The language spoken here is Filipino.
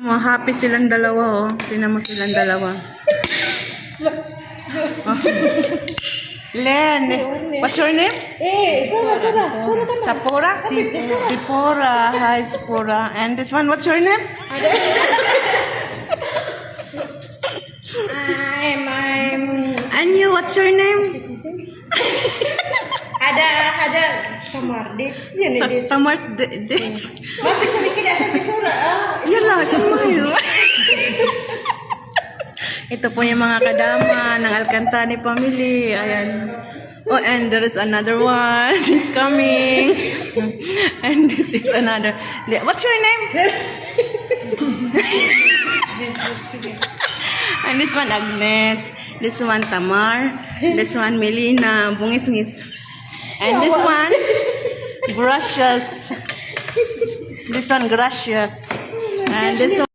Happy silang dalawa, oh. Tingnan mo silang dalawa. Oh. Len, what's your name? Sapora? Sipora. Hi, Sipora. And this one, what's your name? And you, what's your name? Ada Tamar dates yan eh. Tamar dates. Bakit sabi kila sa pisura? Yala, smile. Ito po yung mga kadama ng Alcantani family. Ayan. Oh, and there is another one. He's coming. And this is another. What's your name? And this one, Agnes. This one, Tamar. This one, Melina. Bungis-ngis. And this one, Gracious. This one, Gracious. And this one,